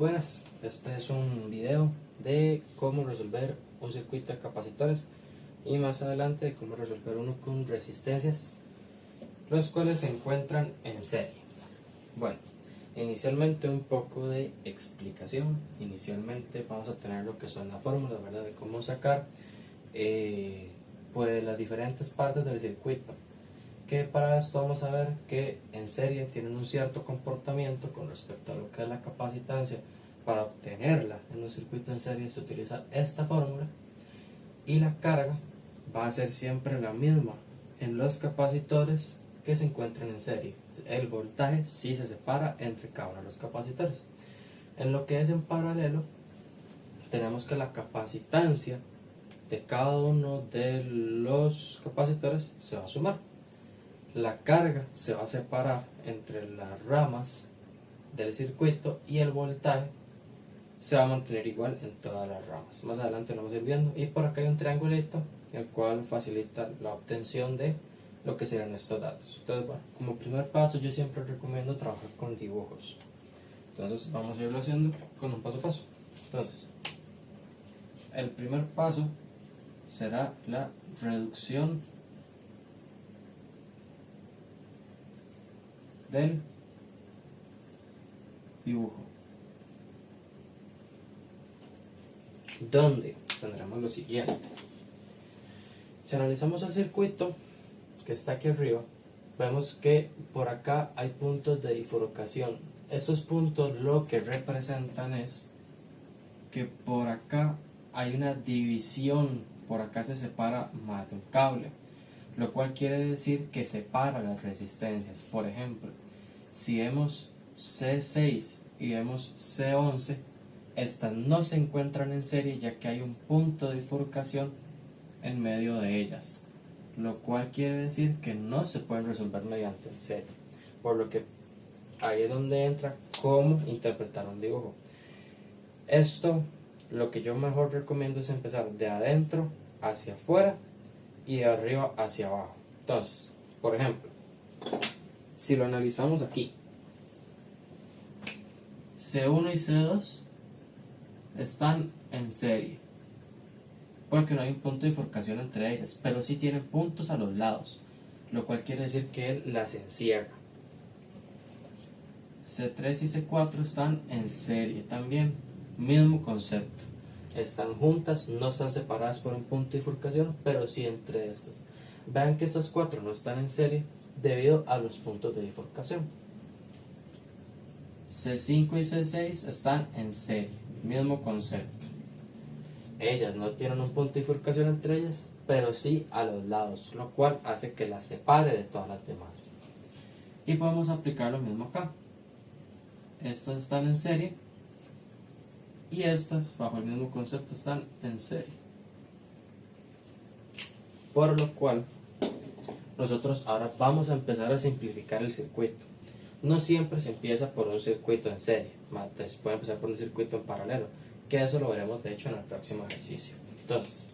buenas, este es un video de cómo resolver un circuito de capacitores y más adelante de cómo resolver uno con resistencias, los cuales se encuentran en serie. Bueno, inicialmente un poco de explicación. Inicialmente vamos a tener lo que son las fórmulas, ¿verdad?, de cómo sacar pues las diferentes partes del circuito, que para esto vamos a ver que en serie tienen un cierto comportamiento con respecto a lo que es la capacitancia. Para obtenerla en un circuito en serie se utiliza esta fórmula, y la carga va a ser siempre la misma en los capacitores que se encuentran en serie. El voltaje sí se separa entre cada uno de los capacitores. En lo que es en paralelo, tenemos que la capacitancia de cada uno de los capacitores se va a sumar. La carga se va a separar entre las ramas del circuito y el voltaje se va a mantener igual en todas las ramas. Más adelante lo vamos a ir viendo. Y por acá hay un triangulito, el cual facilita la obtención de lo que serán estos datos. Entonces, bueno, como primer paso yo siempre recomiendo trabajar con dibujos. Entonces vamos a irlo haciendo con un paso a paso. Entonces, el primer paso será la reducción del dibujo, donde tendremos lo siguiente. Si analizamos el circuito que está aquí arriba, vemos que por acá hay puntos de bifurcación. Estos puntos lo que representan es que por acá hay una división, por acá se separa más de un cable, lo cual quiere decir que separa las resistencias. Por ejemplo, si vemos C6 y vemos C11, estas no se encuentran en serie, ya que hay un punto de bifurcación en medio de ellas, lo cual quiere decir que no se pueden resolver mediante en serie, por lo que ahí es donde entra cómo interpretar un dibujo. Esto, lo que yo mejor recomiendo es empezar de adentro hacia afuera y de arriba hacia abajo. Entonces, por ejemplo, si lo analizamos aquí, C1 y C2 están en serie porque no hay un punto de bifurcación entre ellas, pero sí tienen puntos a los lados, lo cual quiere decir que él las encierra. C3 y C4 están en serie también, mismo concepto, están juntas, no están separadas por un punto de bifurcación, pero sí entre estas. Vean que estas cuatro no están en serie debido a los puntos de bifurcación. C5 y C6 están en serie, mismo concepto. Ellas no tienen un punto de bifurcación entre ellas, pero sí a los lados, lo cual hace que las separe de todas las demás. Y podemos aplicar lo mismo acá. Estas están en serie y estas, bajo el mismo concepto, están en serie. Por lo cual, nosotros ahora vamos a empezar a simplificar el circuito. No siempre se empieza por un circuito en serie, se puede empezar por un circuito en paralelo, que eso lo veremos de hecho en el próximo ejercicio. Entonces,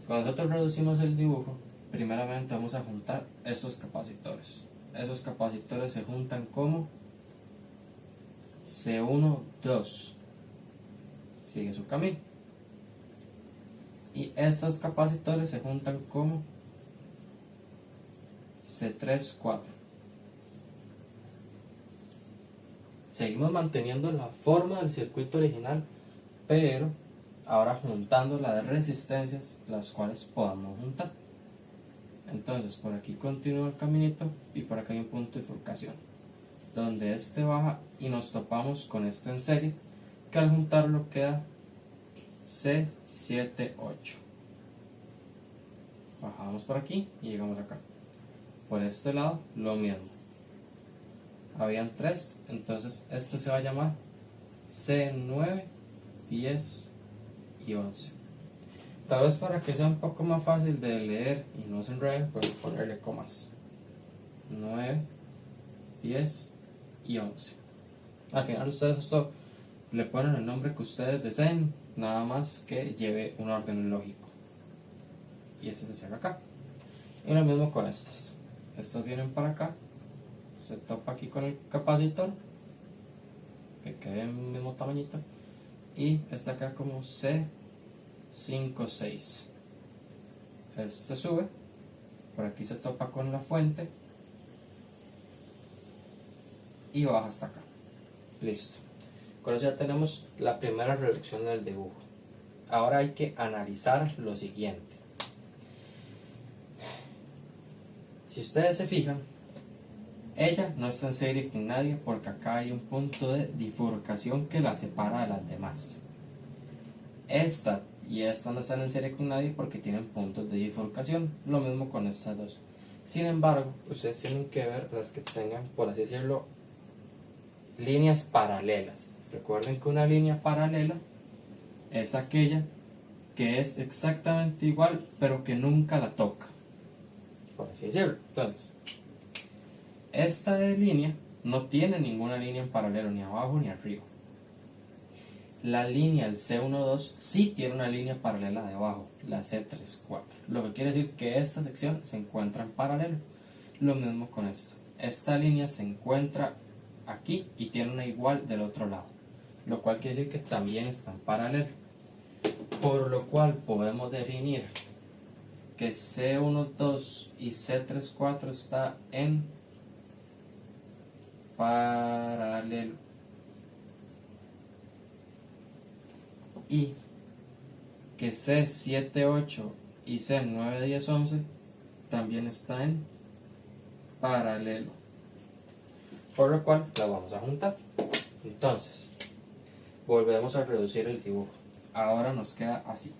cuando nosotros reducimos el dibujo, primeramente vamos a juntar estos capacitores. Esos capacitores se juntan como C1, 2, sigue su camino, y estos capacitores se juntan como C3, 4. Seguimos manteniendo la forma del circuito original, pero ahora juntando las resistencias las cuales podamos juntar. Entonces por aquí continúa el caminito y por acá hay un punto de bifurcación donde este baja y nos topamos con este en serie, que al juntarlo queda C7, 8. Bajamos por aquí y llegamos acá. Por este lado lo mismo, habían 3, entonces este se va a llamar C9, 10 y 11. Tal vez para que sea un poco más fácil de leer y no se enrede, pues ponerle comas: 9, 10 y 11. Al final ustedes esto le ponen el nombre que ustedes deseen, nada más que lleve un orden lógico. Y este se cierra acá. Y lo mismo con estas. Estas vienen para acá, se topa aquí con el capacitor que quede en el mismo tamañito, y está acá como C56. Este sube, por aquí se topa con la fuente y baja hasta acá. Listo. Con eso ya tenemos la primera reducción del dibujo. Ahora hay que analizar lo siguiente. Si ustedes se fijan, ella no está en serie con nadie porque acá hay un punto de bifurcación que la separa de las demás. Esta y esta no están en serie con nadie porque tienen puntos de bifurcación. Lo mismo con estas dos. Sin embargo, ustedes tienen que ver las que tengan, por así decirlo, líneas paralelas. Recuerden que una línea paralela es aquella que es exactamente igual pero que nunca la toca, por así decirlo. Entonces, esta de línea no tiene ninguna línea en paralelo ni abajo ni arriba. La línea, el C12, sí tiene una línea paralela debajo, la C34, lo que quiere decir que esta sección se encuentra en paralelo. Lo mismo con esta línea se encuentra aquí y tiene una igual del otro lado, lo cual quiere decir que también está en paralelo, por lo cual podemos definir que C12 y C34 está en paralelo y que C78 y C91011 también está en paralelo, por lo cual la vamos a juntar. Entonces volvemos a reducir el dibujo. Ahora nos queda así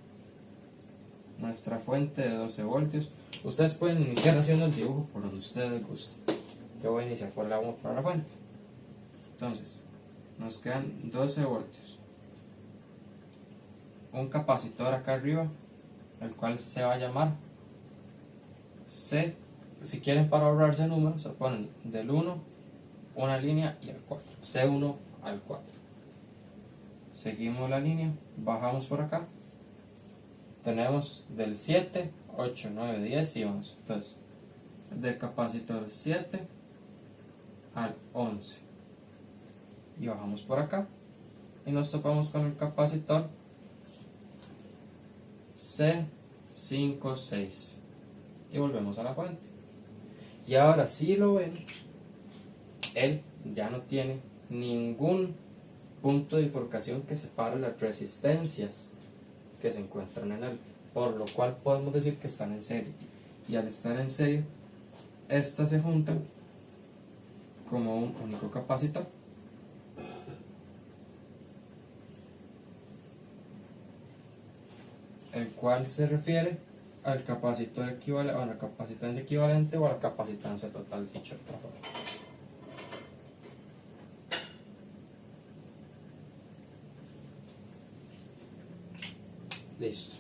nuestra fuente de 12 voltios. Ustedes pueden iniciar haciendo el dibujo por donde ustedes gusten. Yo voy a iniciar por la fuente. Entonces nos quedan 12 voltios, un capacitor acá arriba, el cual se va a llamar C. Si quieren, para ahorrarse números, se ponen del 1 una línea y el 4, C1 al 4. Seguimos la línea, bajamos por acá, tenemos del 7, 8, 9, 10 y 11. Entonces, del capacitor 7 al 11 y bajamos por acá y nos topamos con el capacitor C56 y volvemos a la fuente. Y ahora, si lo ven, él ya no tiene ningún punto de bifurcación que separe las resistencias que se encuentran en él, por lo cual podemos decir que están en serie. Y al estar en serie, estas se juntan como un único capacitor. El cual se refiere al capacitor equivalente, o a la capacitancia equivalente, o a la capacitancia total, dicho de otra forma. Listo.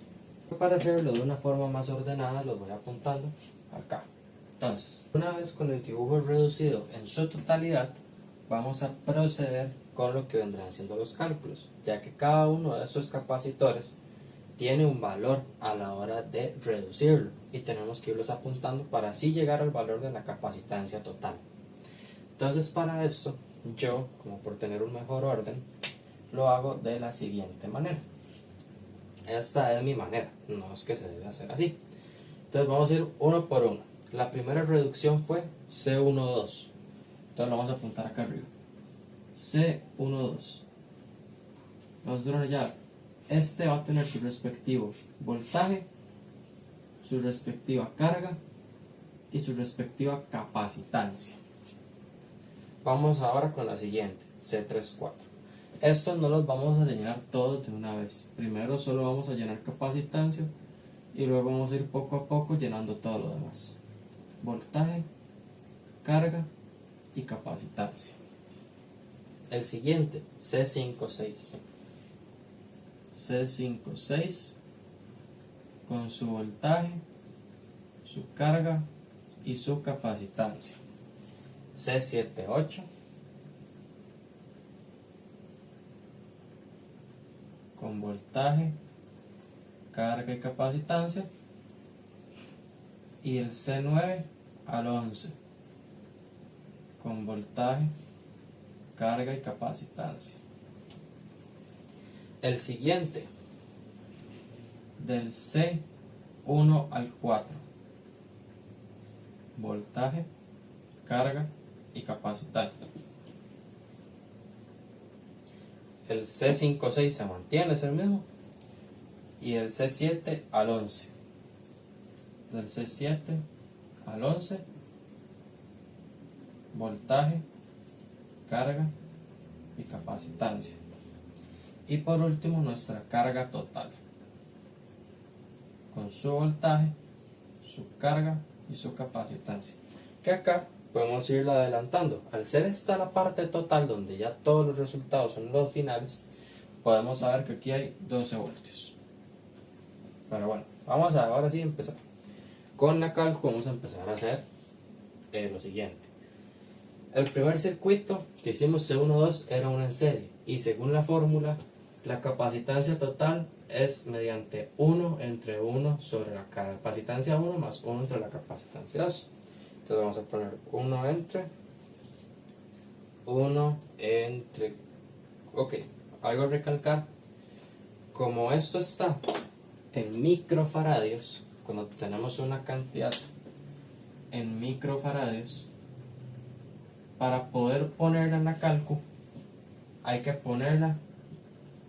Para hacerlo de una forma más ordenada, los voy apuntando acá. Entonces, una vez con el dibujo reducido en su totalidad, vamos a proceder con lo que vendrán siendo los cálculos, ya que cada uno de esos capacitores tiene un valor a la hora de reducirlo y tenemos que irlos apuntando para así llegar al valor de la capacitancia total. Entonces, para esto, yo, como por tener un mejor orden, lo hago de la siguiente manera. Esta es mi manera, no es que se debe hacer así. Entonces vamos a ir uno por uno. La primera reducción fue C12. Entonces lo vamos a apuntar acá arriba. C12. Vamos a ya. Este va a tener su respectivo voltaje, su respectiva carga y su respectiva capacitancia. Vamos ahora con la siguiente, C34. Estos no los vamos a llenar todos de una vez. Primero solo vamos a llenar capacitancia y luego vamos a ir poco a poco llenando todo lo demás. Voltaje, carga y capacitancia. El siguiente, C56. C56 con su voltaje, su carga y su capacitancia. C78 con voltaje, carga y capacitancia, y el C9 al 11 con voltaje, carga y capacitancia. El siguiente, del C1 al 4, voltaje, carga y capacitancia. El C5-6 se mantiene, es el mismo, y el C7 al 11. Del C7 al 11, voltaje, carga y capacitancia. Y por último, nuestra carga total, con su voltaje, su carga y su capacitancia, que acá podemos irla adelantando. Al ser esta la parte total donde ya todos los resultados son los finales, podemos saber que aquí hay 12 voltios. Pero bueno, vamos a ahora sí empezar. Con la cálculo vamos a empezar a hacer lo siguiente. El primer circuito que hicimos C1-2 era uno en serie, y según la fórmula, la capacitancia total es mediante 1 entre 1 sobre la capacitancia 1 más 1 entre la capacitancia 2. Entonces vamos a poner 1 entre, ok, algo a recalcar, como esto está en microfaradios, cuando tenemos una cantidad en microfaradios, para poder ponerla en la cálculo hay que ponerla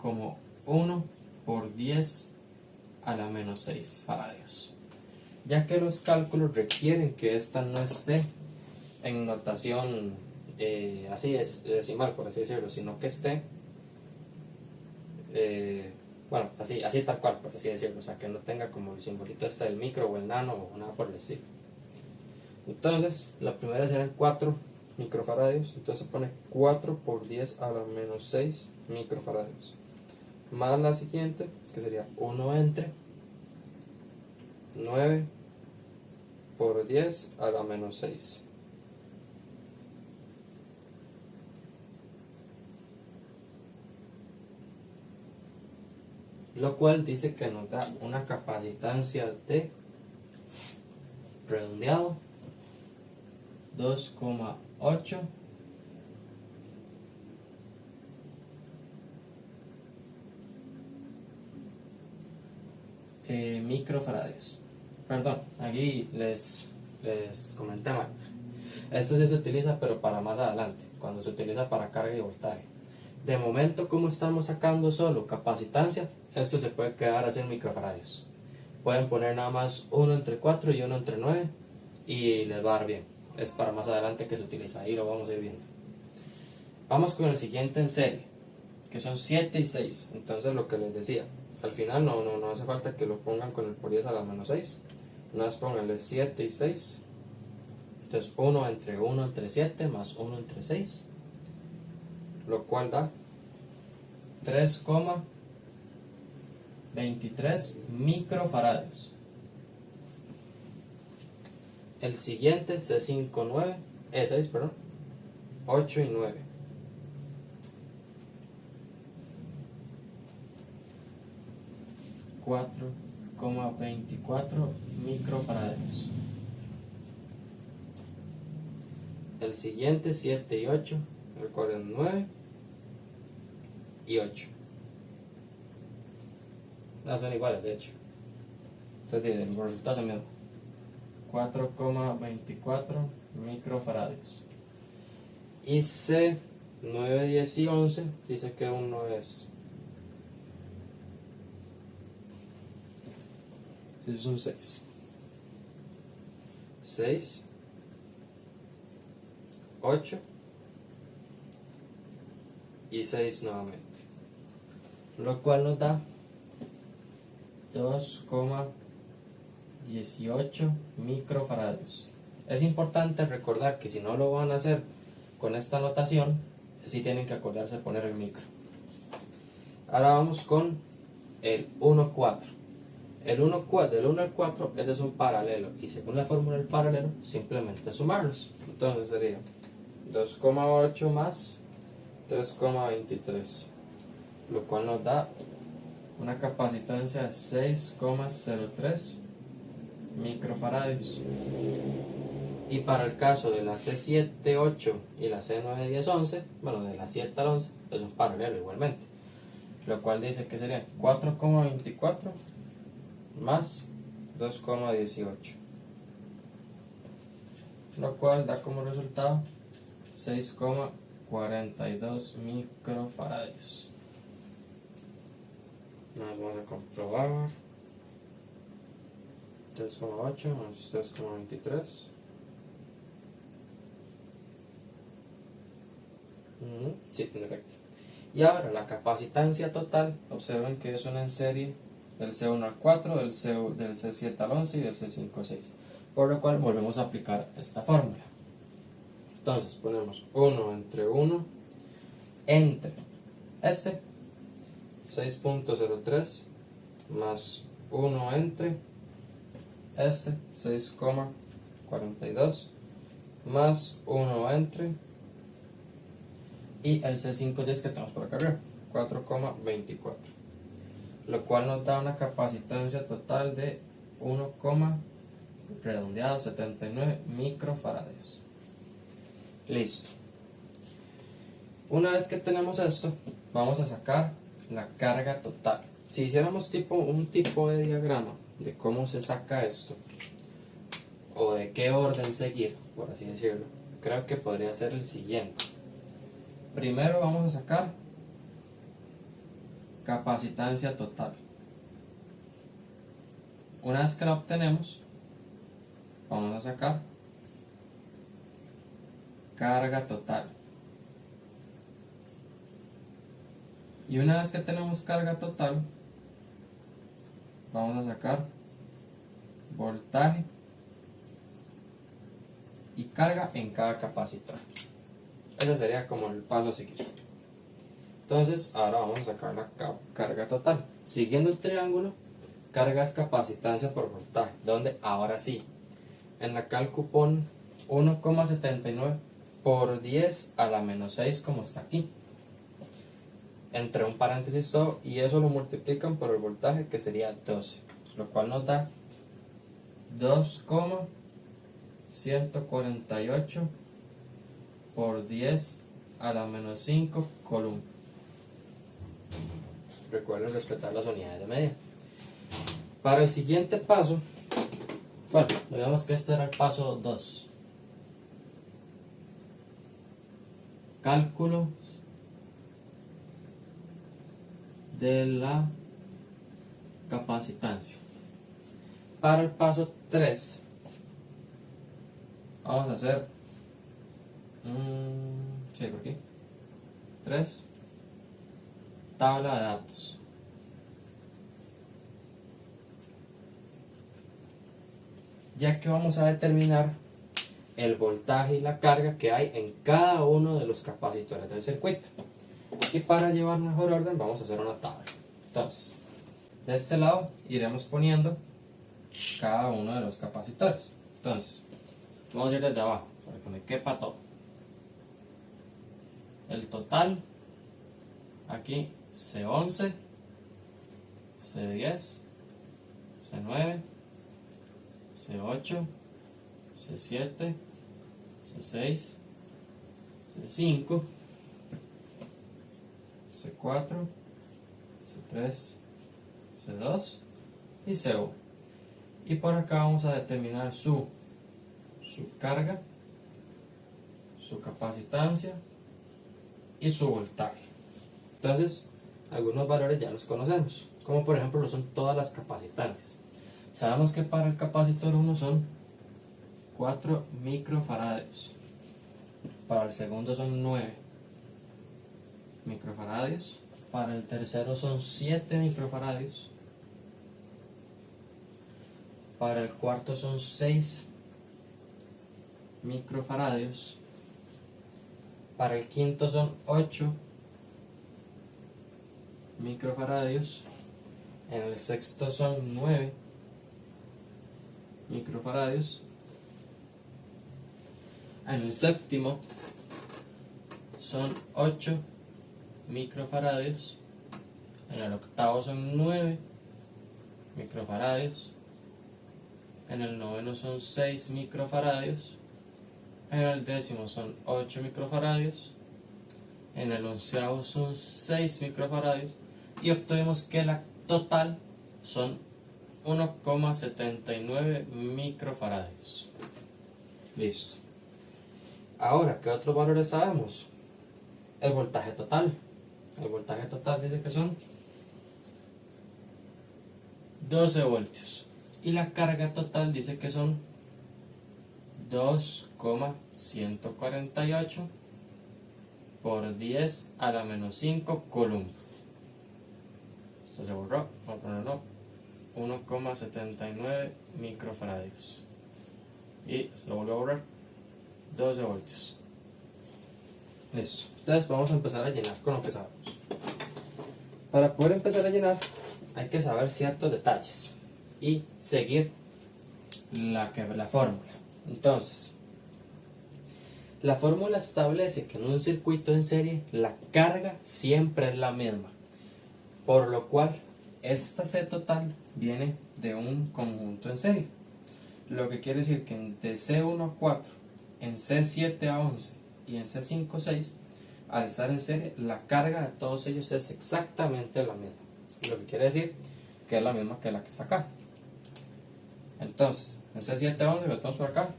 como 1 por 10 a la menos 6 faradios, ya que los cálculos requieren que esta no esté en notación así es decimal, por así decirlo, sino que esté bueno, así tal cual, por así decirlo, o sea, que no tenga como el simbolito este del micro o el nano o nada por el estilo. Entonces la primera serán 4 microfaradios, entonces se pone 4 por 10 a la menos 6 microfaradios, más la siguiente, que sería 1 entre 9 por 10 a la menos 6. Lo cual dice que nos da una capacitancia de, redondeado, 2,8 microfaradios. Perdón, aquí les comenté mal. Esto sí se utiliza, pero para más adelante, cuando se utiliza para carga y voltaje. De momento, como estamos sacando solo capacitancia, esto se puede quedar así en microfaradios. Pueden poner nada más 1 entre 4 y 1 entre 9 y les va a dar bien. Es para más adelante que se utiliza, ahí lo vamos a ir viendo. Vamos con el siguiente en serie, que son 7 y 6. Entonces lo que les decía, al final no hace falta que lo pongan con el por 10 a la menos 6. Nada más pónganle 7 y 6. Entonces 1 entre 7 más 1 entre 6, lo cual da 3,23 microfaradios. El siguiente C5-9, E6, perdón, 8 y 9. $4,24 microfaradios. El siguiente 7 y 8, el cual es 9 y 8. No son iguales, de hecho. Entonces el resultado es el mismo. 4,24 microfaradios. Y C 9, 10 y 11 dice que uno es un 6. 6, 8 y 6 nuevamente, lo cual nos da 2,18 microfaradios. Es importante recordar que si no lo van a hacer con esta notación, sí tienen que acordarse de poner el micro. Ahora vamos con el 1,4. Del 1 al 4, ese es un paralelo, y según la fórmula del paralelo, simplemente sumarlos. Entonces sería 2,8 más 3,23, lo cual nos da una capacitancia de 6,03 microfaradios. Y para el caso de la C7, 8 y la C9, 10, 11, bueno, de la 7 al 11, es un paralelo igualmente. Lo cual dice que sería 4,24 más 2,18. Lo cual da como resultado 6,42 microfaradios. Vamos a comprobar. 3,8 más 3,23. Sí, en efecto. Y ahora la capacitancia total, observen que es una en serie del C1 al 4, del C7 al 11 y del C5 al 6. Por lo cual volvemos a aplicar esta fórmula. Entonces ponemos 1 entre 1 entre este 6,03 más 1 entre este 6,42 más 1 entre y el C5,6 que tenemos por acá arriba, 4,24, lo cual nos da una capacitancia total de 1, redondeado 79 microfaradios. Listo. Una vez que tenemos esto, vamos a sacar la carga total. Si hiciéramos un tipo de diagrama de cómo se saca esto, o de qué orden seguir, por así decirlo, creo que podría ser el siguiente. Primero vamos a sacar capacitancia total. Una vez que la obtenemos, vamos a sacar carga total. Y una vez que tenemos carga total, vamos a sacar voltaje y carga en cada capacitor. Ese sería como el paso a seguir. Entonces, ahora vamos a sacar la carga total. Siguiendo el triángulo, carga es capacitancia por voltaje, donde ahora sí, en la cálculo pon 1,79 por 10 a la menos 6 como está aquí. Entre un paréntesis todo, y eso lo multiplican por el voltaje que sería 12, lo cual nos da 2,148 por 10 a la menos 5 coulomb. Recuerden respetar las unidades de medida. Para el siguiente paso, bueno, digamos que este era el paso 2. Cálculo de la capacitancia. Para el paso 3, vamos a hacer sí, por aquí 3, tabla de datos. Ya que vamos a determinar el voltaje y la carga que hay en cada uno de los capacitores del circuito. Y para llevar mejor orden vamos a hacer una tabla. Entonces, de este lado iremos poniendo cada uno de los capacitores. Entonces, vamos a ir desde abajo para que me quepa todo. El total, aquí C11, C10, C9, C8, C7, C6, C5, C4, C3, C2 y C1. Y por acá vamos a determinar su carga, su capacitancia y su voltaje. Entonces, algunos valores ya los conocemos, como por ejemplo lo son todas las capacitancias. Sabemos que para el capacitor 1 son 4 microfaradios, para el segundo son 9 microfaradios, para el tercero son 7 microfaradios, para el cuarto son 6 microfaradios, para el quinto son 8 microfaradios, en el sexto son 9 microfaradios, en el séptimo son 8 microfaradios, en el octavo son 9 microfaradios, en el noveno son 6 microfaradios en el décimo son 8 microfaradios, en el onceavo son 6 microfaradios y obtuvimos que la total son 1,79 microfaradios. Listo. Ahora, ¿qué otros valores sabemos? El voltaje total. El voltaje total dice que son 12 voltios. Y la carga total dice que son 2,148 por 10 a la menos 5 coulomb. Esto se borró, vamos a ponerlo 1,79 microfaradios. Y se lo vuelvo a borrar, 12 voltios. Listo. Entonces vamos a empezar a llenar con lo que sabemos. Para poder empezar a llenar hay que saber ciertos detalles y seguir la fórmula. Entonces, la fórmula establece que en un circuito en serie la carga siempre es la misma, por lo cual esta C total viene de un conjunto en serie, lo que quiere decir que de C1 a 4, en C7 a 11 y en C5 a 6, al estar en serie, la carga de todos ellos es exactamente la misma, lo que quiere decir que es la misma que la que está acá. Entonces, en C7 a 11 lo tenemos por acá,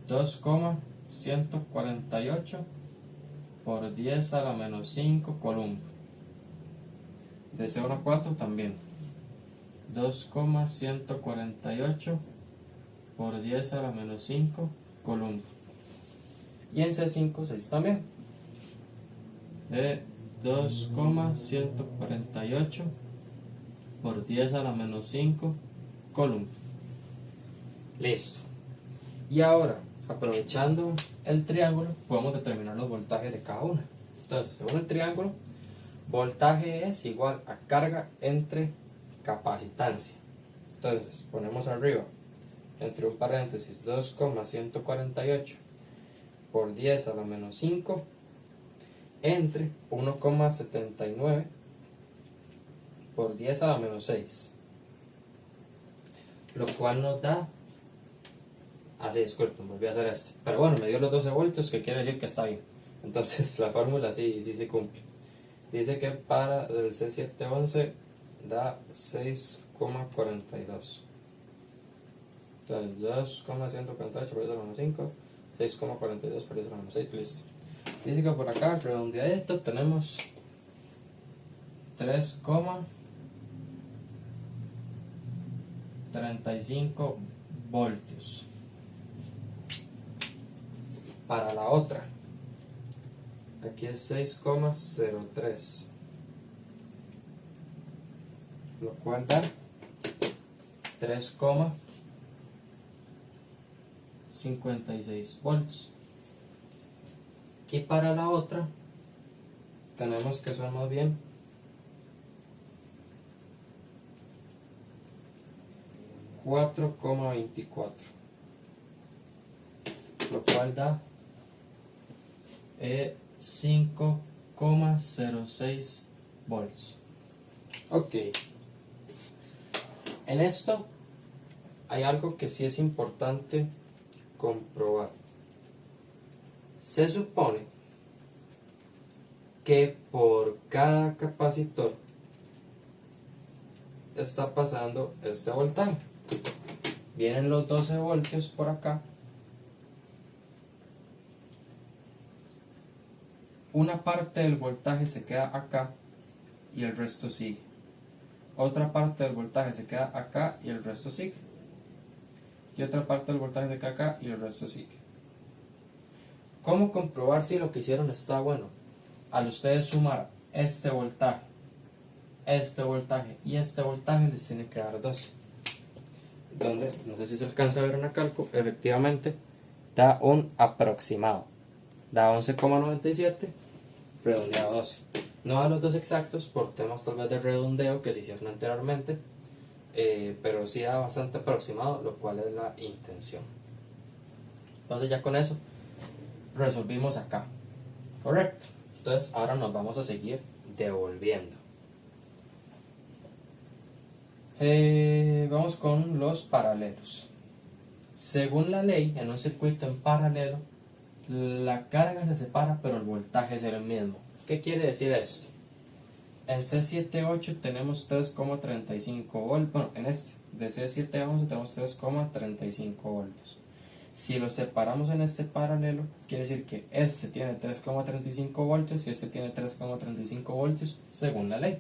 2,148 por 10 a la menos 5 coulomb. De C1 a 4 también, 2,148 por 10 a la menos 5 coulomb. Y en C5, 6 también, de 2,148 por 10 a la menos 5 coulomb. Listo. Y ahora, aprovechando el triángulo, podemos determinar los voltajes de cada una. Entonces, según el triángulo, voltaje es igual a carga entre capacitancia. Entonces, ponemos arriba, entre un paréntesis, 2,148 por 10 a la menos 5 entre 1,79 por 10 a la menos 6, lo cual nos da, disculpen, volví a hacer este, pero bueno, me dio los 12 voltios, que quiere decir que está bien. Entonces la fórmula sí se cumple. Dice que para el C7 a 11 da 6,42. Entonces 2,148 por 10 a la menos 5, 6,42 por 10 a la menos 6, listo. Dice que por acá, redondeadito, tenemos 3,35 voltios. Para la otra, aquí es 6,03, lo cual da 3,56 voltios. Y para la otra, tenemos que son más bien 4,24, lo cual da 5,06 volts. Ok, en esto hay algo que sí es importante comprobar. Se supone que por cada capacitor está pasando este voltaje. Vienen los 12 voltios por acá. Una parte del voltaje se queda acá y el resto sigue. Otra parte del voltaje se queda acá y el resto sigue. Y otra parte del voltaje se queda acá y el resto sigue. ¿Cómo comprobar si lo que hicieron está bueno? Al ustedes sumar este voltaje y este voltaje les tiene que dar 12. Donde, no sé si se alcanza a ver en el cálculo, efectivamente da un aproximado. Da 11,97 redondeado a 12. No a los dos exactos por temas tal vez de redondeo que se hicieron anteriormente, pero sí da bastante aproximado, lo cual es la intención. Entonces ya con eso resolvimos acá, correcto. Entonces ahora nos vamos a seguir devolviendo. Vamos con los paralelos. Según la ley, en un circuito en paralelo, la carga se separa, pero el voltaje es el mismo. ¿Qué quiere decir esto? En C7-8 tenemos 3,35 voltios. Bueno, en este, de C7 a 11 tenemos 3,35 voltios. Si lo separamos en este paralelo, quiere decir que este tiene 3,35 voltios y este tiene 3,35 voltios según la ley.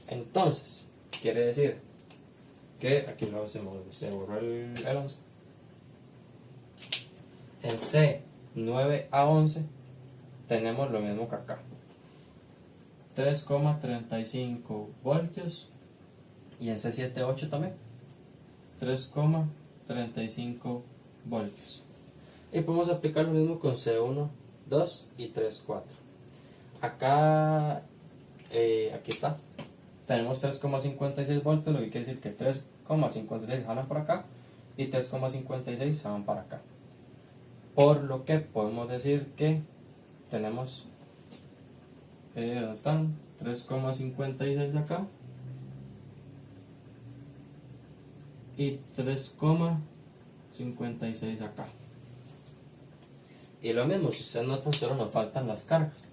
Entonces, quiere decir que aquí se borró el 11. En C9 a 11 tenemos lo mismo que acá. 3,35 voltios y en C7-8 también 3,35 voltios. Y podemos aplicar lo mismo con C1, 2 y 3, 4. Acá, aquí está. Tenemos 3,56 voltios, lo que quiere decir que 3,56 jalan para acá y 3,56 se van para acá. Por lo que podemos decir que tenemos, ¿dónde están? 3,56 acá y 3,56 acá. Y lo mismo, si ustedes notan, solo nos faltan las cargas,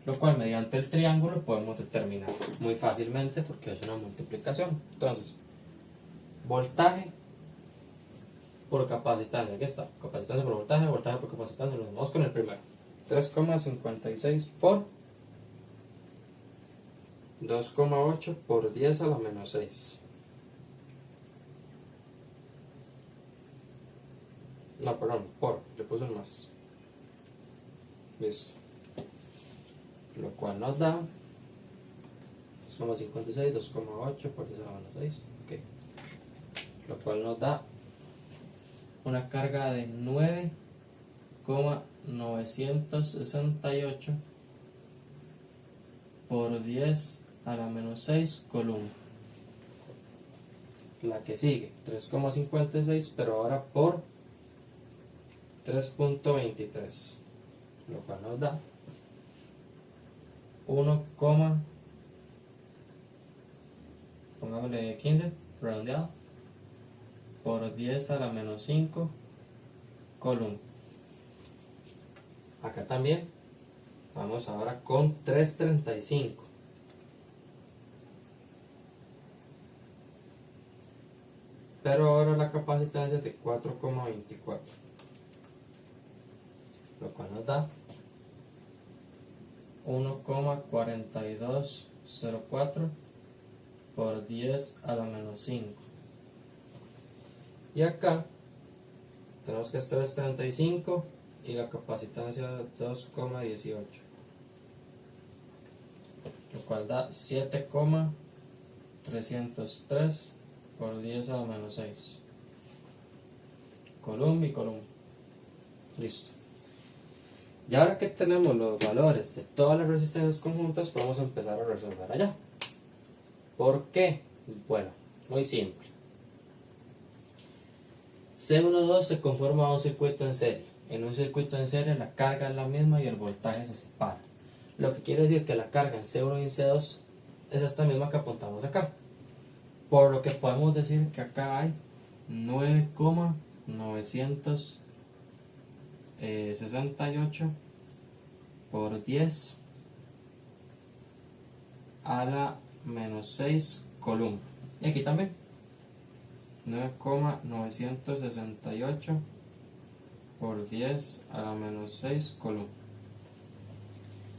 lo cual mediante el triángulo podemos determinar muy fácilmente porque es una multiplicación. Entonces, voltaje por capacitancia, aquí está, capacitancia por voltaje, voltaje por capacitancia, nos vamos con el primero. 3,56 por 2,8 por 10 a la menos 6. No, perdón, le puse un más. Listo. Lo cual nos da 2,56, 2,8 por 10 a la menos 6. Ok. Lo cual nos da una carga de 9,968 por 10 a la menos 6 coulomb. La que sigue, 3,56, pero ahora por 3,23, lo cual nos da 1,15 redondeado por 10 a la menos 5 coulomb. Acá también vamos ahora con 3,35, pero ahora la capacitancia es de 4,24, lo cual nos da 1,4204 por 10 a la menos 5. Y acá tenemos que es 3,35 y la capacitancia 2,18, lo cual da 7,303 por 10 a la menos 6 coulomb y coulomb. Listo. Y ahora que tenemos los valores de todas las resistencias conjuntas, podemos empezar a resolver allá. ¿Por qué? Bueno, muy simple. C12 se conforma a un circuito en serie. En un circuito en serie la carga es la misma y el voltaje se separa. Lo que quiere decir que la carga en C1 y en C2 es esta misma que apuntamos acá. Por lo que podemos decir que acá hay 9,968 por 10 a la menos 6 coulomb. Y aquí también 9,968 por 10 a la menos 6 coulomb.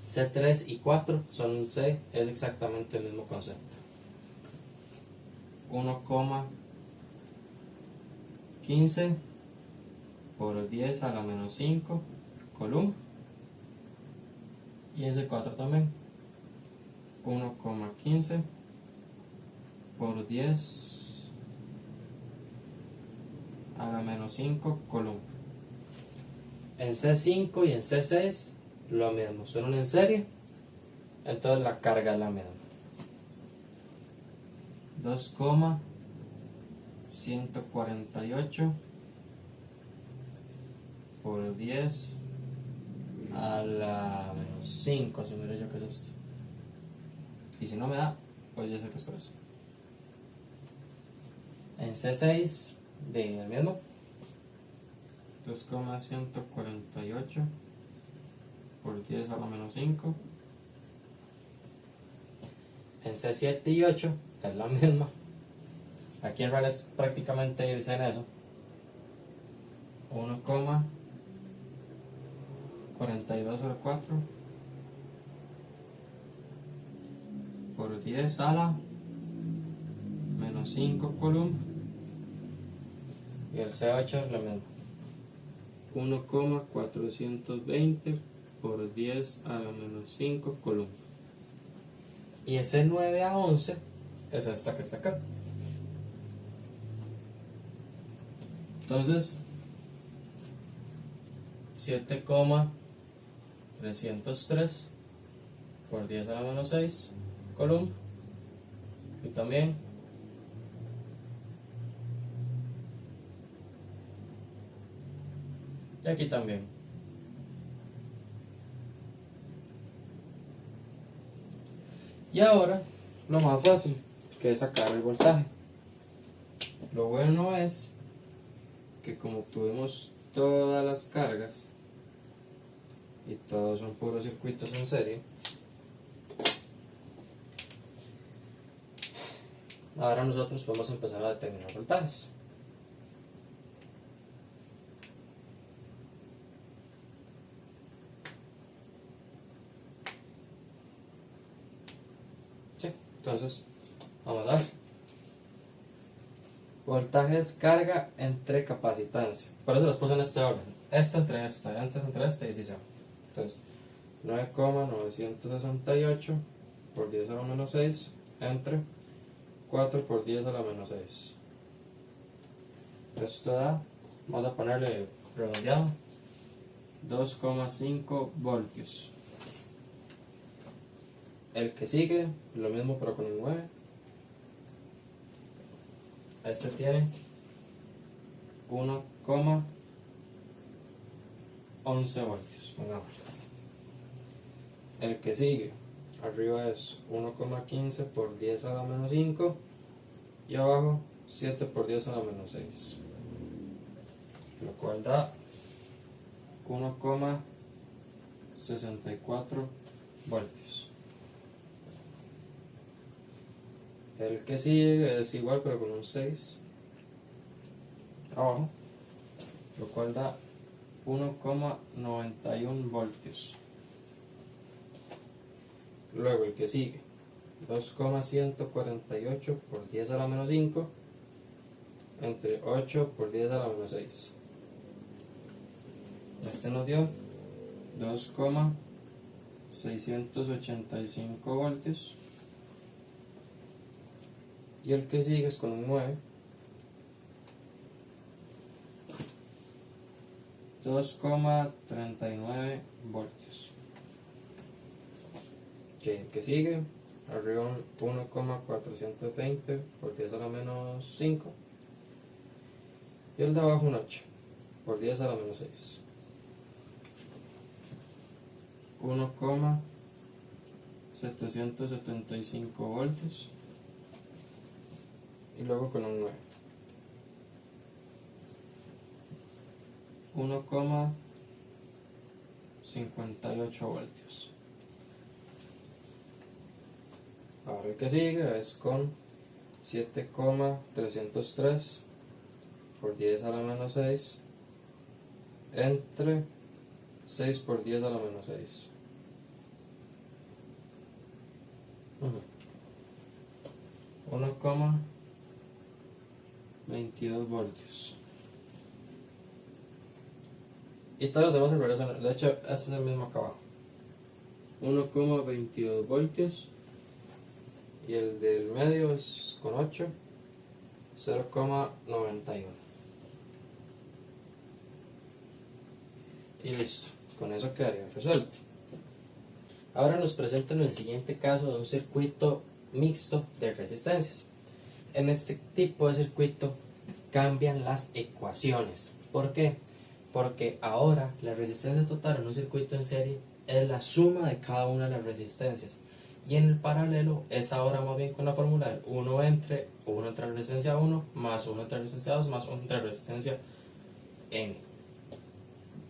C3 y 4 son C, es exactamente el mismo concepto. 1,15 por 10 a la menos 5 coulomb. Y ese 4 también 1,15 por 10 a la menos 5 coulomb. En C5 y en C6 lo mismo, son en serie, entonces la carga es la misma. 2,148 por 10 a la menos 5, si miro yo qué es esto. Y si no me da, pues ya sé que es por eso. En C6 de el mismo 2,148 por 10 a la menos 5. En C7 y 8 es la misma. Aquí en realidad es prácticamente irse en eso. 1,4204 por 10 a la menos 5 coulomb. Y el C8 es lo mismo. 1,420 por 10 a la menos 5 coulomb. Y ese 9 a 11 es esta que está acá. Entonces 7,303 por 10 a la menos 6 coulomb. Y también y aquí también. Y ahora lo más fácil, que es sacar el voltaje. Lo bueno es que como obtuvimos todas las cargas y todos son puros circuitos en serie, ahora nosotros podemos empezar a determinar voltajes. Sí, entonces vamos a ver. Voltaje es carga entre capacitancia. Por eso los puse en este orden. Esta entre esta, antes entre esta y así se va. Entonces 9,968 por 10 a la menos 6 entre 4 por 10 a la menos 6. Esto da, vamos a ponerle redondeado, 2,5 voltios. El que sigue, lo mismo pero con el 9. Este tiene 1,11 voltios, pongamos. El que sigue, arriba es 1,15 por 10 a la menos 5 y abajo 7 por 10 a la menos 6, lo cual da 1,64 voltios. El que sigue es igual pero con un 6 abajo, lo cual da 1,91 voltios. Luego el que sigue, 2,148 por 10 a la menos 5 entre 8 por 10 a la menos 6. Este nos dio 2,685 voltios. Y el que sigue es con un 9, 2,39 voltios. El que sigue, arriba 1,420 por 10 a la menos 5 y el de abajo un 8 por 10 a la menos 6, 1,775 voltios. Y luego con un 9, 1,58 voltios. Ahora el que sigue es con 7,303 por 10 a la menos 6 entre 6 por 10 a la menos 6. 1,22 voltios. Y todos los demás en realidad son, de hecho este es el mismo acá abajo, 1,22 voltios. Y el del medio es con 8, 0,91. Y listo, con eso quedaría resuelto. Ahora nos presentan el siguiente caso de un circuito mixto de resistencias. En este tipo de circuito cambian las ecuaciones. ¿Por qué? Porque ahora la resistencia total en un circuito en serie es la suma de cada una de las resistencias. Y en el paralelo es ahora más bien con la fórmula del 1 entre la resistencia 1 más 1 entre la resistencia 2 más 1 entre la resistencia n.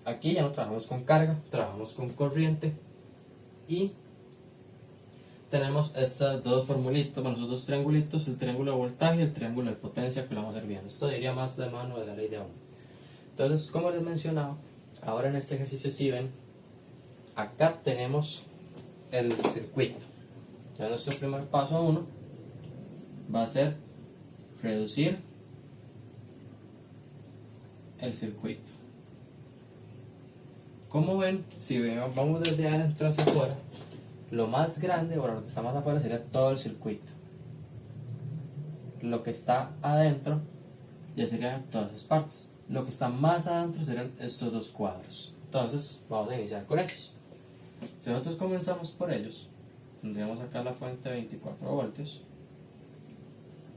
aquí ya no trabajamos con carga, trabajamos con corriente y tenemos estos dos formulitos, bueno, esos dos triangulitos, el triángulo de voltaje y el triángulo de potencia que lo vamos a ir viendo. Esto diría más de mano de la ley de Ohm. Entonces, como les mencionaba, ahora en este ejercicio si ven, acá tenemos el circuito. Ya nuestro primer paso 1 va a ser reducir el circuito. Como ven, si vamos desde adentro hacia afuera, lo más grande, o lo que está más afuera, sería todo el circuito. Lo que está adentro ya serían todas esas partes. Lo que está más adentro serían estos dos cuadros. Entonces, vamos a iniciar con ellos. Si nosotros comenzamos por ellos, tendríamos acá la fuente de 24 voltios,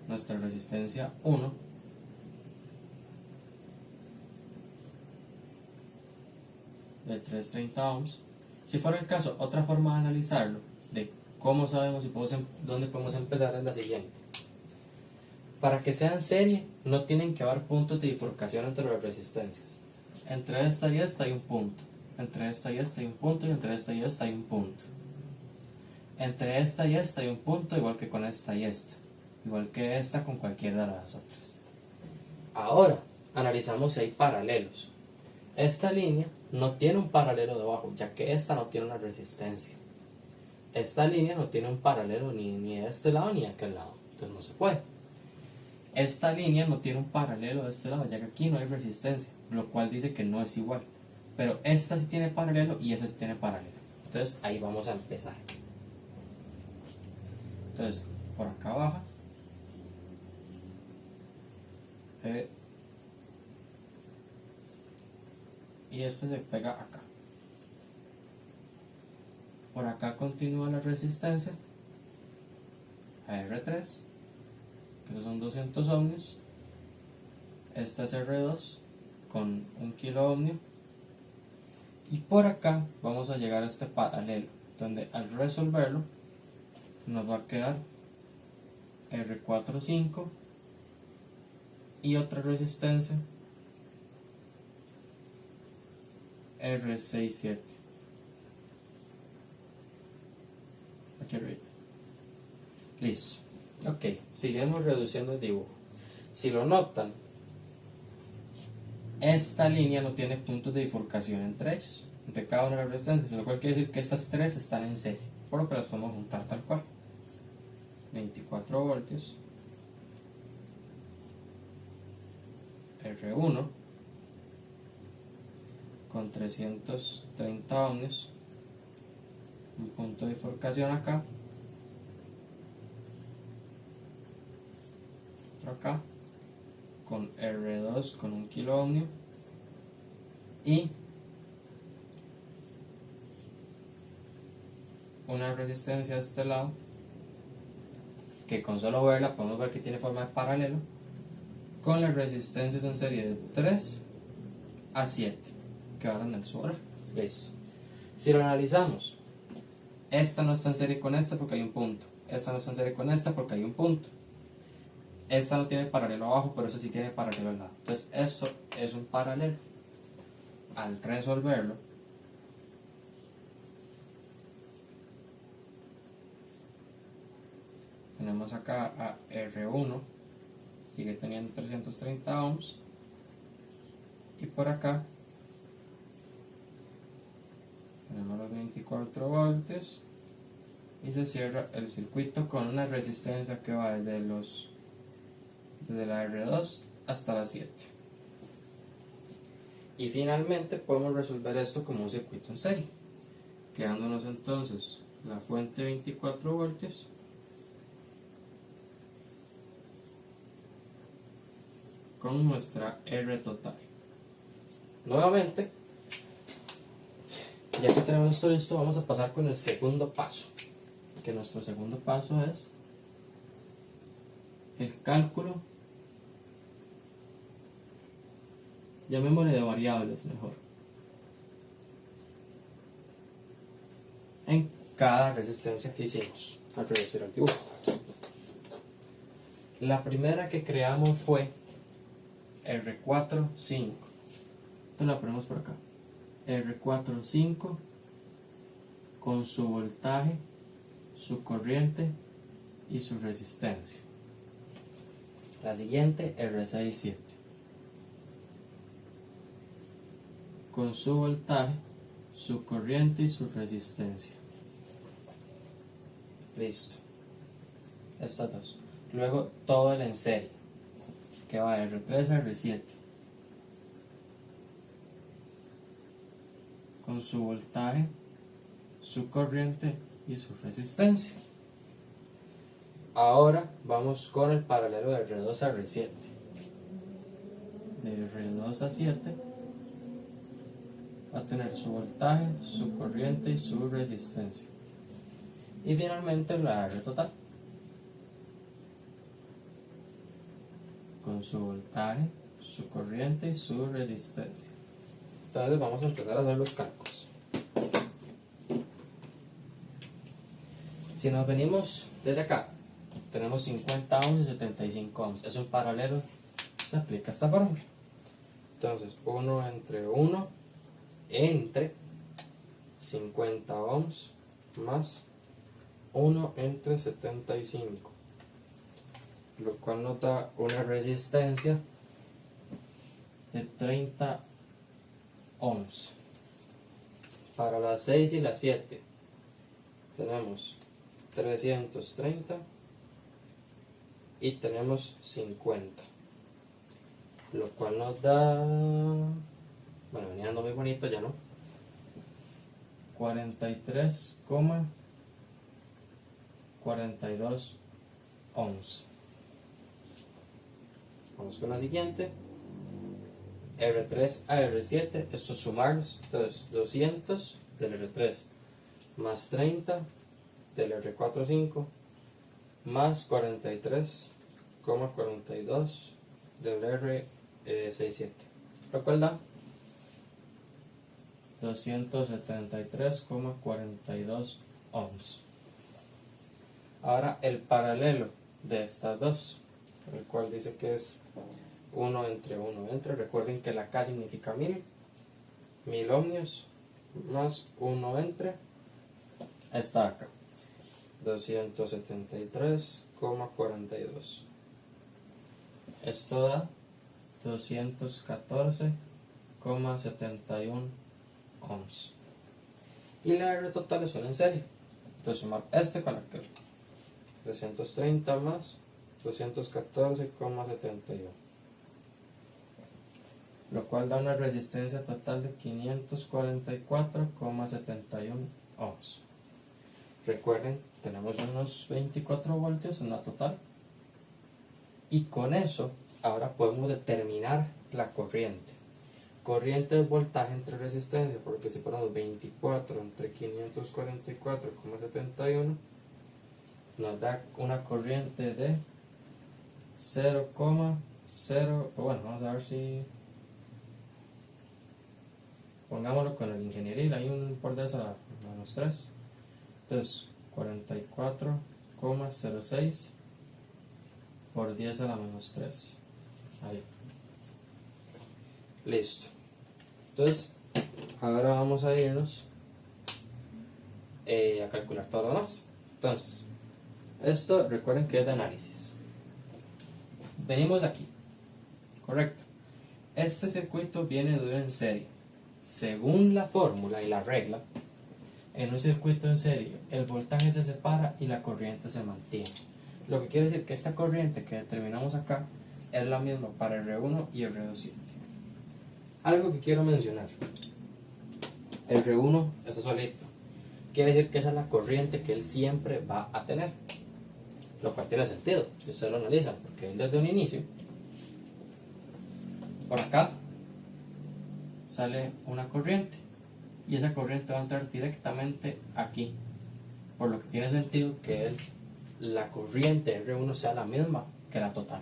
nuestra resistencia 1, de 330 ohms. Si fuera el caso, otra forma de analizarlo, de cómo sabemos y dónde podemos empezar, es la siguiente. Para que sea en serie, no tienen que haber puntos de bifurcación entre las resistencias. Entre esta y esta hay un punto. Entre esta y esta hay un punto, y entre esta y esta hay un punto. Entre esta y esta hay un punto, igual que con esta y esta. Igual que esta con cualquiera de las otras. Ahora, analizamos si hay paralelos. Esta línea no tiene un paralelo debajo, ya que esta no tiene una resistencia. Esta línea no tiene un paralelo ni de este lado ni de aquel lado. Entonces no se puede. Esta línea no tiene un paralelo de este lado, ya que aquí no hay resistencia, lo cual dice que no es igual. Pero esta sí tiene paralelo y esta sí tiene paralelo. Entonces ahí vamos a empezar. Entonces, por acá baja. Y este se pega acá. Por acá continúa la resistencia a R3, que esos son 200 ohmios. Esta es R2 con 1 kilo ohmio. Y por acá vamos a llegar a este paralelo, donde al resolverlo nos va a quedar R45 y otra resistencia R67 aquí arriba. Listo. Ok, seguimos reduciendo el dibujo. Si lo notan, esta línea no tiene puntos de bifurcación entre ellos, entre cada una de las resistencias, lo cual quiere decir que estas tres están en serie, por lo que las podemos juntar tal cual. 24 voltios R1 con 330 ohmios, un punto de bifurcación acá, otro acá, con R2 con 1 kilo ohmio y una resistencia de este lado que con solo verla podemos ver que tiene forma de paralelo, con las resistencias en serie de 3 a 7 que van en el solar. Listo. Si lo analizamos, esta no está en serie con esta porque hay un punto, esta no está en serie con esta porque hay un punto, esta no tiene paralelo abajo, pero eso sí tiene paralelo al lado. Entonces esto es un paralelo. Al resolverlo, tenemos acá a R1, sigue teniendo 330 ohms, y por acá tenemos los 24 voltios y se cierra el circuito con una resistencia que va desde la R2 hasta la 7. Y finalmente podemos resolver esto como un circuito en serie, quedándonos entonces la fuente de 24 voltios con nuestra R total. Nuevamente, ya que tenemos esto listo, vamos a pasar con el segundo paso, que nuestro segundo paso es el cálculo, llamémosle de variables mejor, en cada resistencia que hicimos al reducir el dibujo. La primera que creamos fue R45, entonces la ponemos por acá. R45 con su voltaje, su corriente y su resistencia. La siguiente, R67 con su voltaje, su corriente y su resistencia. Listo. Estas dos. Luego todo el en serie, que va de R3 a R7 con su voltaje, su corriente y su resistencia. Ahora vamos con el paralelo de R2 a R7. De R2 a 7 va a tener su voltaje, su corriente y su resistencia. Y finalmente la R total, con su voltaje, su corriente y su resistencia. Entonces vamos a empezar a hacer los cálculos. Si nos venimos desde acá, tenemos 50 ohms y 75 ohms. Es un paralelo, se aplica esta fórmula. Entonces 1 entre 1 entre 50 ohms más 1 entre 75, lo cual nos da una resistencia de 30 ohms. Para las 6 y las 7 tenemos 330 y tenemos 50, lo cual nos da, bueno, venía dando muy bonito, ya no, 43,42 ohms. Vamos con la siguiente, R3 a R7, estos sumarlos, entonces 200 del R3 más 30 del R45 más 43,42 del R67, lo cual da 273,42 ohms. Ahora el paralelo de estas dos, el cual dice que es 1 entre 1 entre, recuerden que la K significa 1000 ohmios más 1 entre, está acá, 273,42. Esto da 214,71 ohms. Y la R total es una en serie. Entonces sumar este con aquel, 330 más 214,71, lo cual da una resistencia total de 544,71 ohms. Recuerden, tenemos unos 24 voltios en la total, y con eso ahora podemos determinar la corriente. Corriente es voltaje entre resistencia, porque si ponemos 24 entre 544,71 nos da una corriente de 0,0, bueno, vamos a ver si pongámoslo con el ingenieril, hay un por 10 a la menos 3, entonces 44,06 por 10 a la menos 3, ahí, listo. Entonces ahora vamos a irnos a calcular todo lo demás. Entonces esto recuerden que es de análisis. Venimos de aquí, correcto. Este circuito viene de una en serie. Según la fórmula y la regla, en un circuito en serie el voltaje se separa y la corriente se mantiene. Lo que quiere decir que esta corriente que determinamos acá es la misma para R1 y R27. Algo que quiero mencionar, R1 está solito, quiere decir que esa es la corriente que él siempre va a tener, lo cual tiene sentido si ustedes lo analizan, porque él desde un inicio, por acá sale una corriente y esa corriente va a entrar directamente aquí, por lo que tiene sentido que la corriente R1 sea la misma que la total.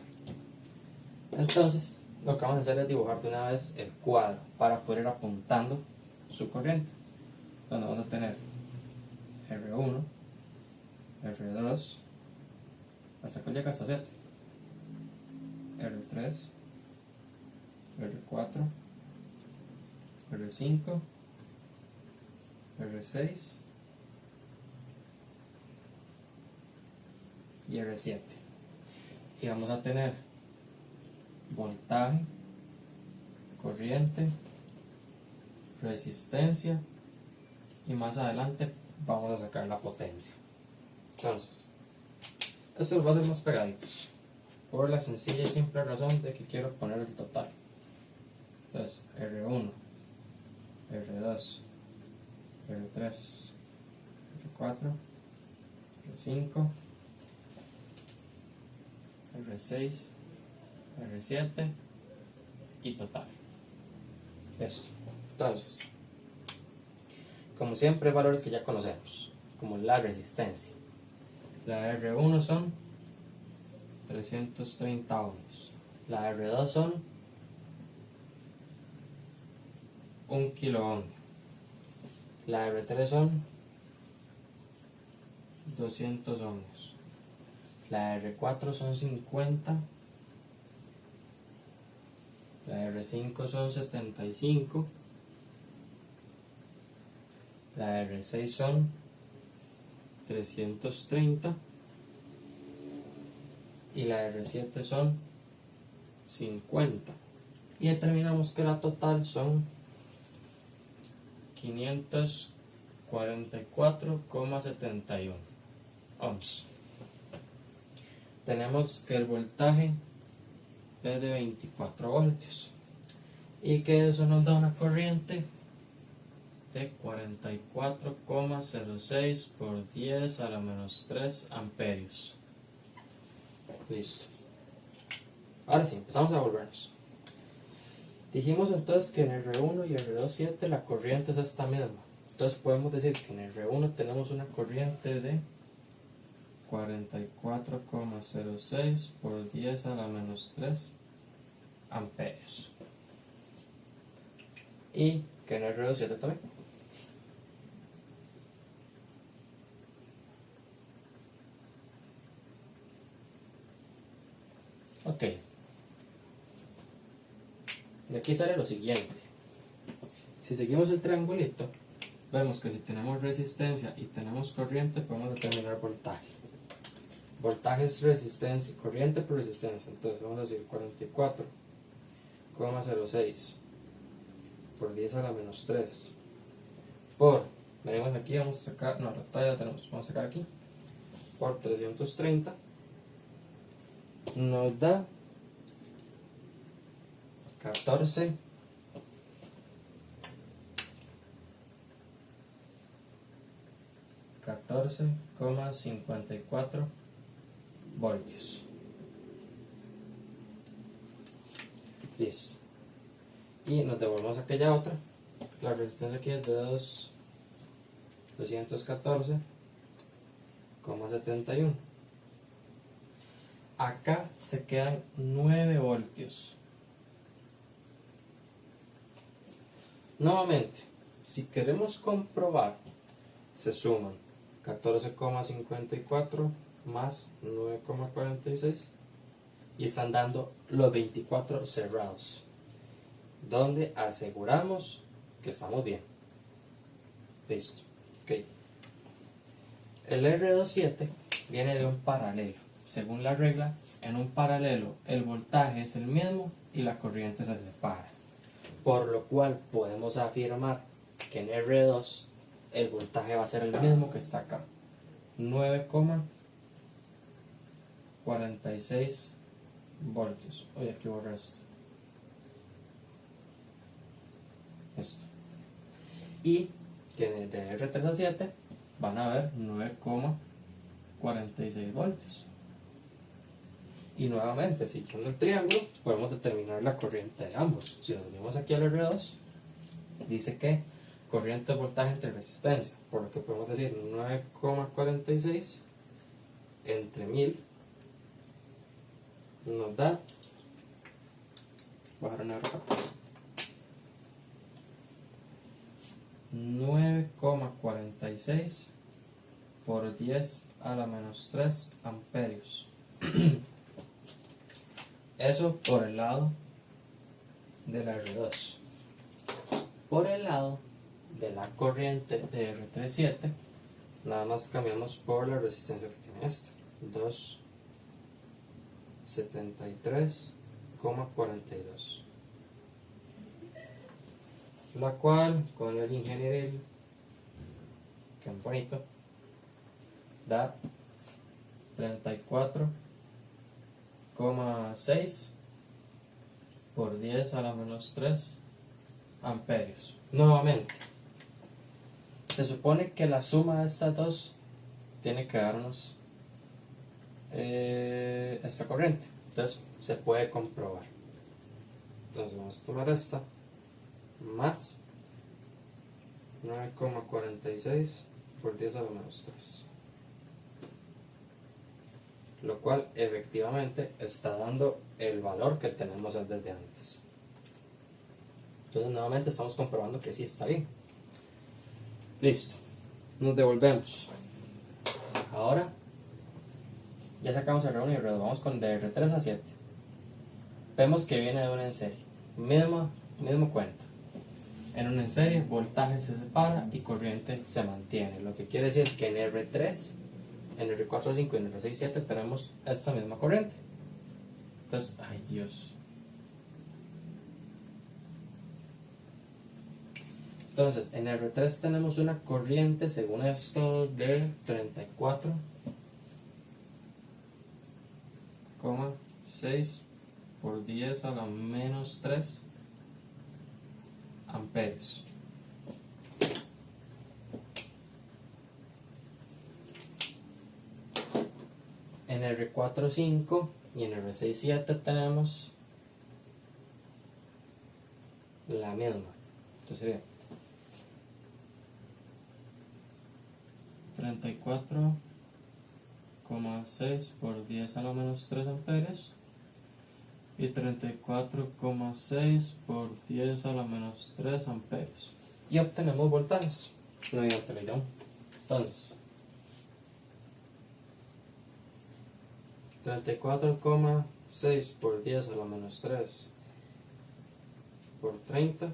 Entonces lo que vamos a hacer es dibujar de una vez el cuadro para poder ir apuntando su corriente, donde vamos a tener R1, R2, hasta que llega hasta 7, R3, R4, R5 R6 y R7. Y vamos a tener voltaje, corriente, resistencia y más adelante vamos a sacar la potencia. Entonces, esto lo va a hacer más pegaditos por la sencilla y simple razón de que quiero poner el total. Entonces, R1, R2, R3, R4, R5, R6, R7 y total. Esto. Entonces, como siempre, valores que ya conocemos, como la resistencia. La R1 son 330 ohms. La R2 son 1 kilo ohm. La R3 son 200 ohms. La R4 son 50. La R5 son 75. La R6 son 330 y la R7 son 50, y determinamos que la total son 544,71 ohms. Tenemos que el voltaje es de 24 voltios y que eso nos da una corriente de 44,06 por 10 a la menos 3 amperios. Listo. Ahora sí, empezamos a volvernos. Dijimos entonces que en R1 y R27 la corriente es esta misma. Entonces podemos decir que en R1 tenemos una corriente de 44,06 por 10 a la menos 3 amperios. Y que en R27 también. Ok, de aquí sale lo siguiente. Si seguimos el triangulito, vemos que si tenemos resistencia y tenemos corriente, podemos determinar voltaje. Voltaje es resistencia, corriente por resistencia. Entonces vamos a decir 44,06 por 10 a la menos 3 por, venimos aquí, vamos a sacar, no, la talla la tenemos, vamos a sacar aquí, por 330. Nos da 14,54 voltios. Listo. Y nos devolvemos a aquella otra. La resistencia aquí es de 214,71. Acá se quedan 9 voltios. Nuevamente, si queremos comprobar, se suman 14,54 más 9,46 y están dando los 24 cerrados, donde aseguramos que estamos bien. Listo. Okay. El R27 viene de un paralelo. Según la regla, en un paralelo el voltaje es el mismo y la corriente se separa, por lo cual podemos afirmar que en R2 el voltaje va a ser el mismo que está acá, 9,46 voltios. Oye, aquí borré esto. Y que de R3 a 7 van a ver 9,46 voltios. Y nuevamente, siguiendo el triángulo, podemos determinar la corriente de ambos. Si nos venimos aquí al R2, dice que corriente, voltaje entre resistencia, por lo que podemos decir 9,46 entre 1000 nos da, bajar una roca, 9,46 por 10 a la menos 3 amperios. Eso por el lado de la R2. Por el lado de la corriente de R37, nada más cambiamos por la resistencia que tiene esta, 273,42, la cual con el ingenieril, que es bonito, da 34,6 por 10 a la menos 3 amperios. Nuevamente, se supone que la suma de estas dos tiene que darnos esta corriente. Entonces se puede comprobar. Entonces vamos a tomar esta más 9,46 por 10 a la menos 3, lo cual efectivamente está dando el valor que tenemos desde antes. Entonces nuevamente estamos comprobando que sí está bien. Listo, nos devolvemos. Ahora ya sacamos el redondo y vamos con de R3 a 7. Vemos que viene de una en serie, mismo cuento. En una en serie, voltaje se separa y corriente se mantiene, lo que quiere decir que en R3, en R45 y en R67 tenemos esta misma corriente. Entonces, ay Dios. Entonces, en R3 tenemos una corriente, según esto, de 34,6 por 10 a la menos 3 amperios. En R45 y en R67 tenemos la misma. Entonces sería 34,6 por 10 a la menos 3 amperios y 34,6 por 10 a la menos 3 amperios. Y obtenemos voltajes mediante la ley de Ohm. Entonces, 34,6 por 10 a la menos 3 por 30,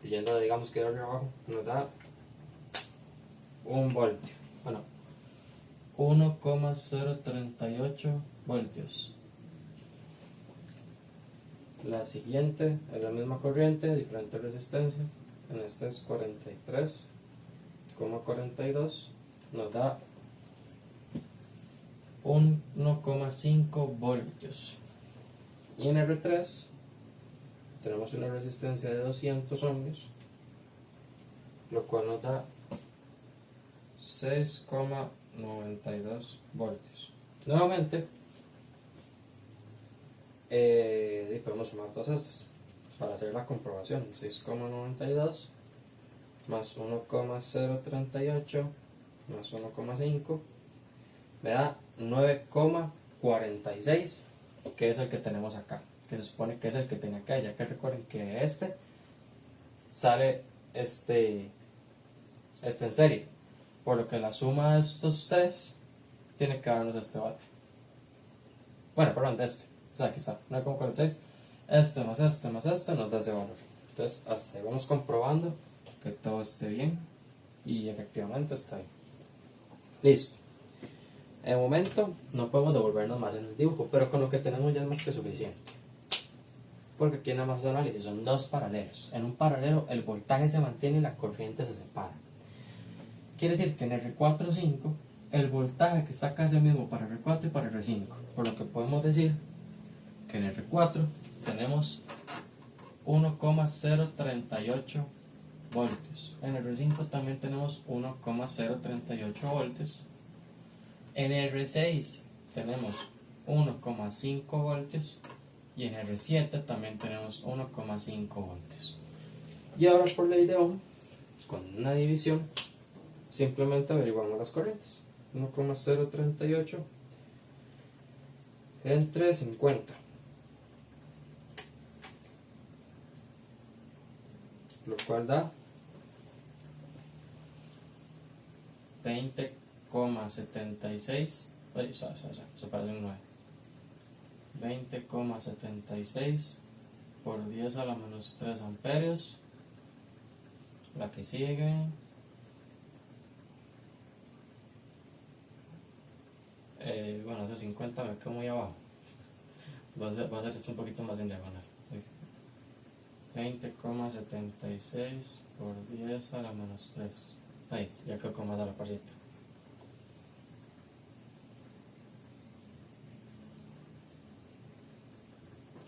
siguiendo digamos que de arriba abajo, nos da 1 voltio. Bueno, 1,038 voltios. La siguiente es la misma corriente, diferente resistencia. En este es 43,42, nos da 1,5 voltios. Y en R3 tenemos una resistencia de 200 ohmios, lo cual nos da 6,92 voltios. Nuevamente, podemos sumar todas estas para hacer la comprobación. 6,92 más 1,038 más 1,5 me da 9,46, que es el que tenemos acá, que se supone que es el que tenía acá, ya que recuerden que este sale este en serie, por lo que la suma de estos tres tiene que darnos este valor. Bueno, perdón, de este, o sea, aquí está 9,46, este más este más este nos da ese valor. Entonces hasta ahí vamos comprobando que todo esté bien, y efectivamente está bien. Listo. En el momento no podemos devolvernos más en el dibujo, pero con lo que tenemos ya es más que suficiente, porque aquí nada más es análisis, son dos paralelos. En un paralelo el voltaje se mantiene y la corriente se separa. Quiere decir que en R45 el voltaje que está acá es el mismo para R4 y para R5, por lo que podemos decir que en R4 tenemos 1,038 voltios. En R5 también tenemos 1,038 voltios. En R6 tenemos 1,5 voltios y en R7 también tenemos 1,5 voltios. Y ahora por ley de Ohm, con una división, simplemente averiguamos las corrientes. 1,038 entre 50, lo cual da 20,76. Eso parece un 9. 20,76 por 10 a la menos 3 amperios. La que sigue, bueno, ese 50 me quedo muy abajo. Va a ser esto un poquito más en diagonal. 20,76 por 10 a la menos 3. Ahí, ya quedó con más a la parcita.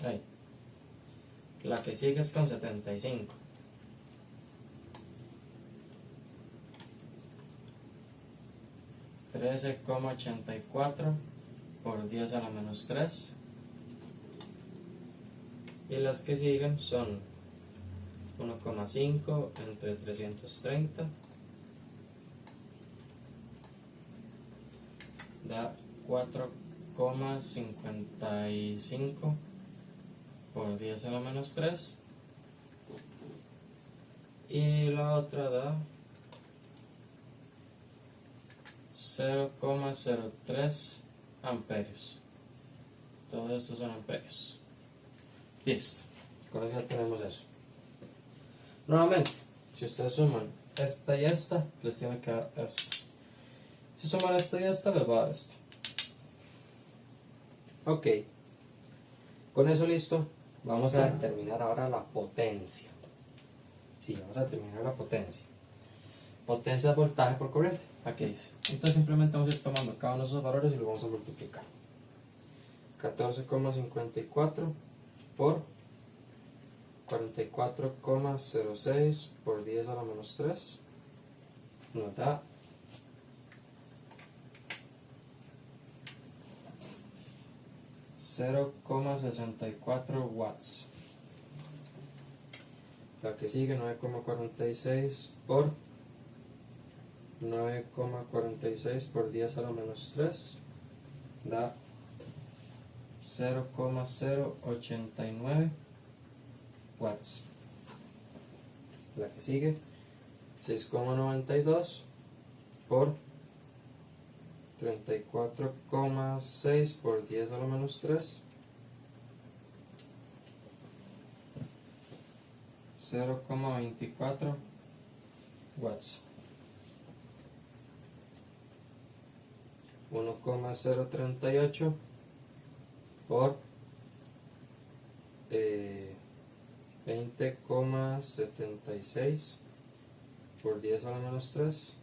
Ahí. La que sigue es con 75. $13,84 por 10 a la menos 3. Y las que siguen son 1,5 entre 330. Da 4,55 por 10 a la menos 3. Y la otra da 0,03 amperios. Todos estos son amperios. Listo. Con eso ya tenemos eso. Nuevamente, si ustedes suman esta y esta, les tiene que dar esto. Si suman esta y esta, les va a dar esto. Ok. Con eso listo, vamos a determinar ahora la potencia. Sí, vamos a determinar la potencia. Potencia de voltaje por corriente. Aquí dice. Entonces simplemente vamos a ir tomando cada uno de esos valores y lo vamos a multiplicar. 14,54 por 44,06 por 10 a la menos 3 nos da 0,64 watts. La que sigue, 9,46 por 9,46 por 10 a la menos 3 da 0,089 watts. La que sigue, 6,92 por 34,6 por 10 a la menos 3, 0,24 watts. 1,038 por 20,76 por 10 a la menos 3,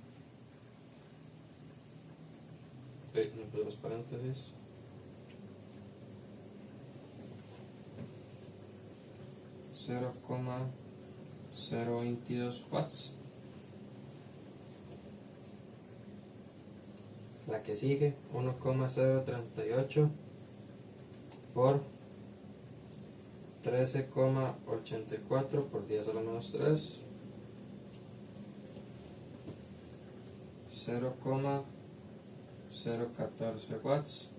entre los paréntesis, 0,022 watts. La que sigue, 1,038 por 13,84 por 10 a la menos 3, 0,014 watts.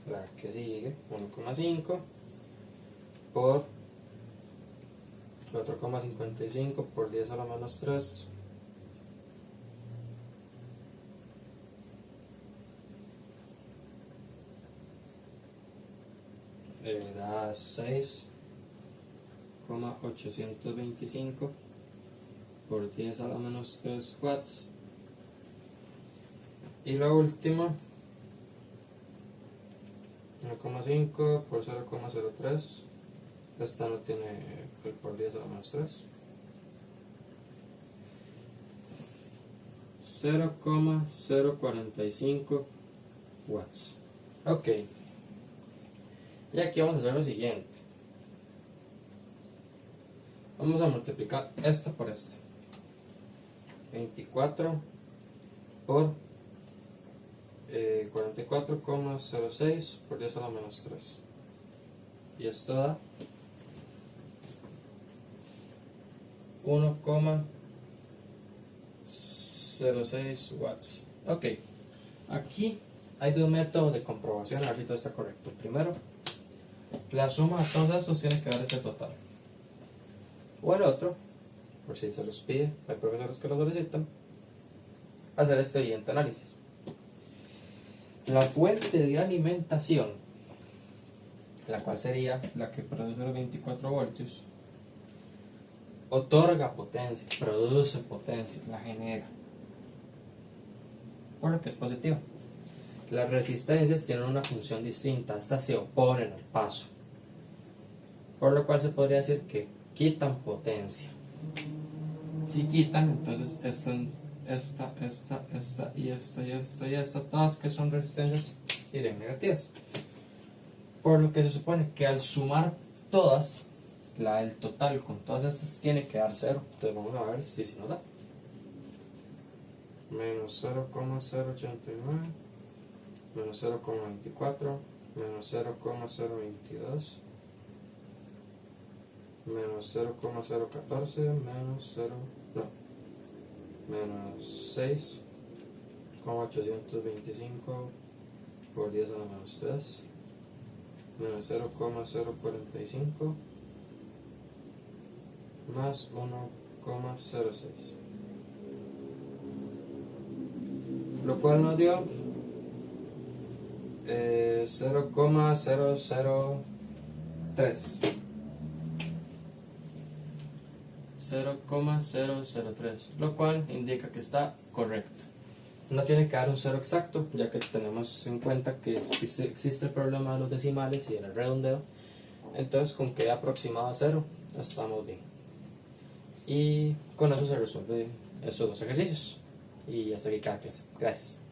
La que sigue, 1,5 por 4,55 por 10 a la menos 3, da 6,825 por 10 a la menos 3 watts. Y la última, 1,5 por 0,03. Esta no tiene el por 10 a la menos 3. 0,045 watts. Ok. Y aquí vamos a hacer lo siguiente. Vamos a multiplicar esta por esta. 24 por 44,06 por 10 a la menos 3. Y esto da 1,06 watts. Ok. Aquí hay dos métodos de comprobación, a ver si todo está correcto. Primero, la suma de todos estos tiene que dar ese total. O el otro, por si se los pide, hay profesores que lo solicitan, hacer este siguiente análisis. La fuente de alimentación la cual sería la que produce los 24 voltios, otorga potencia, produce potencia, la genera, por lo que es positiva. Las resistencias tienen una función distinta, estas se oponen al paso, por lo cual se podría decir que quitan potencia. Si quitan, entonces esta y esta, todas que son resistencias, irían negativas. Por lo que se supone que al sumar todas, el total con todas estas tiene que dar 0. Entonces vamos a ver si nos da. Menos 0,089, menos 0,24, menos 0,022, menos 0,014, menos 0, no, menos 6,825 por 10 a la menos 3, menos 0,045, más 1,06, lo cual nos dio 0,003. 0,003, lo cual indica que está correcto. No tiene que dar un 0 exacto, ya que tenemos en cuenta que existe el problema de los decimales y del redondeo. Entonces, con que aproximado a 0, estamos bien. Y con eso se resuelven esos dos ejercicios. Y hasta aquí cada clase. Gracias.